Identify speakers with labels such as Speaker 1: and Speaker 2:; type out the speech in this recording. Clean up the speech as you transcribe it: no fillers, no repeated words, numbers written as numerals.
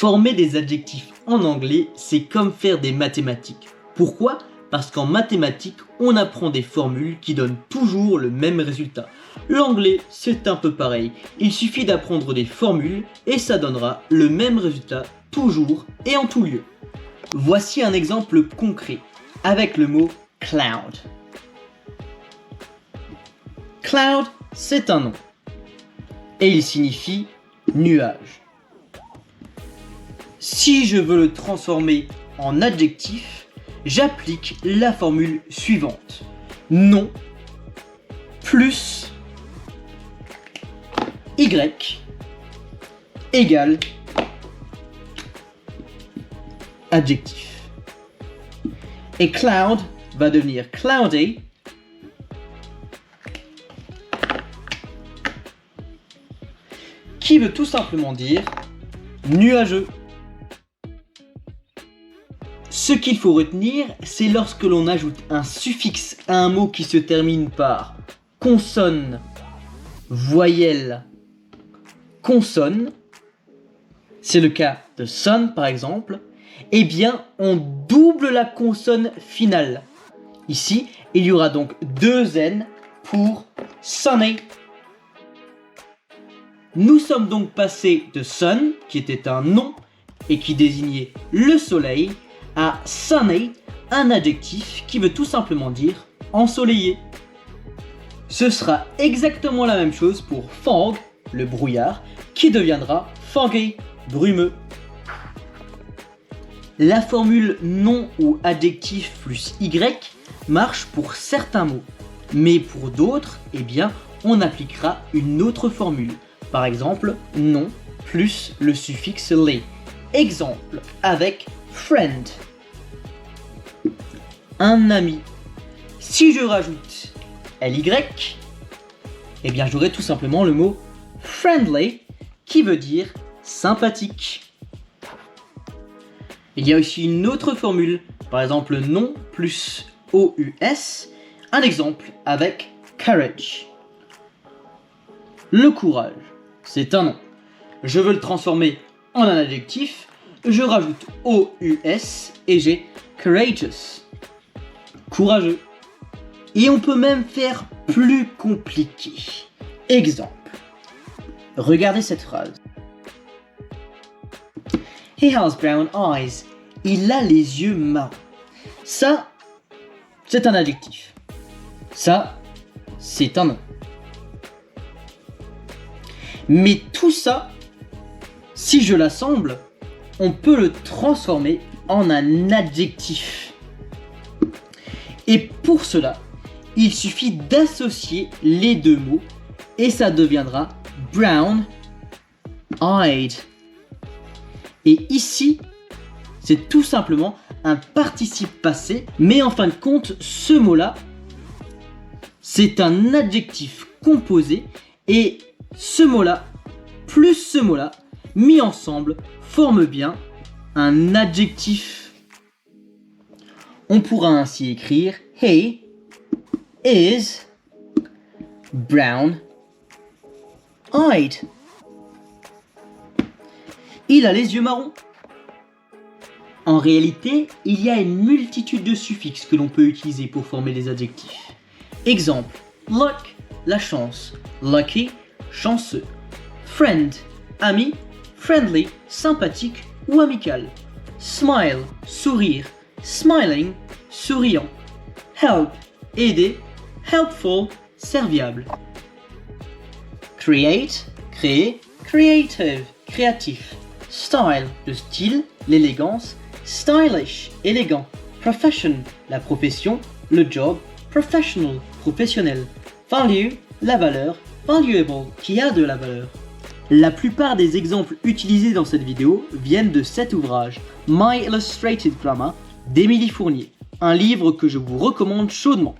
Speaker 1: Former des adjectifs en anglais, c'est comme faire des mathématiques. Pourquoi ? Parce qu'en mathématiques, on apprend des formules qui donnent toujours le même résultat. L'anglais, c'est un peu pareil. Il suffit d'apprendre des formules et ça donnera le même résultat toujours et en tout lieu. Voici un exemple concret avec le mot cloud. Cloud, c'est un nom et il signifie nuage. Si je veux le transformer en adjectif, j'applique la formule suivante. Nom plus y égale adjectif. Et cloud va devenir cloudy qui veut tout simplement dire nuageux. Ce qu'il faut retenir, c'est lorsque l'on ajoute un suffixe à un mot qui se termine par consonne, voyelle, consonne, c'est le cas de sun par exemple, eh bien on double la consonne finale. Ici, il y aura donc 2 N pour sunny. Nous sommes donc passés de sun, qui était un nom et qui désignait le soleil, à sunny, un adjectif qui veut tout simplement dire ensoleillé. Ce sera exactement la même chose pour fog, le brouillard, qui deviendra foggy, brumeux. La formule nom ou adjectif plus y marche pour certains mots, mais pour d'autres, eh bien, on appliquera une autre formule. Par exemple, nom plus le suffixe les. Exemple avec friend, un ami. Si je rajoute ly, eh bien j'aurai tout simplement le mot friendly qui veut dire sympathique. Il y a aussi une autre formule, par exemple nom plus OUS, un exemple avec courage. Le courage, c'est un nom. Je veux le transformer en un adjectif, je rajoute OUS et j'ai courageous, courageux. Et on peut même faire plus compliqué. Exemple. Regardez cette phrase. He has brown eyes. Il a les yeux marrons. Ça, c'est un adjectif. Ça, c'est un nom. Mais tout ça, si je l'assemble, on peut le transformer en un adjectif. Et pour cela, il suffit d'associer les deux mots et ça deviendra brown eyed. Et ici, c'est tout simplement un participe passé, mais en fin de compte, ce mot-là, c'est un adjectif composé et ce mot-là, plus ce mot-là, mis ensemble, forme bien un adjectif. On pourra ainsi écrire He is brown eyed. Il a les yeux marrons. En réalité, il y a une multitude de suffixes que l'on peut utiliser pour former des adjectifs. Exemple, luck, la chance, lucky, chanceux, friend, ami, friendly, sympathique ou amical, smile, sourire, smiling, souriant, help, aider, helpful, serviable, create, créer, creative, créatif, style, le style, l'élégance, stylish, élégant, profession, la profession, le job, professional, professionnel, value, la valeur, valuable, qui a de la valeur. La plupart des exemples utilisés dans cette vidéo viennent de cet ouvrage, My Illustrated Grammar, d'Émilie Fournier, un livre que je vous recommande chaudement.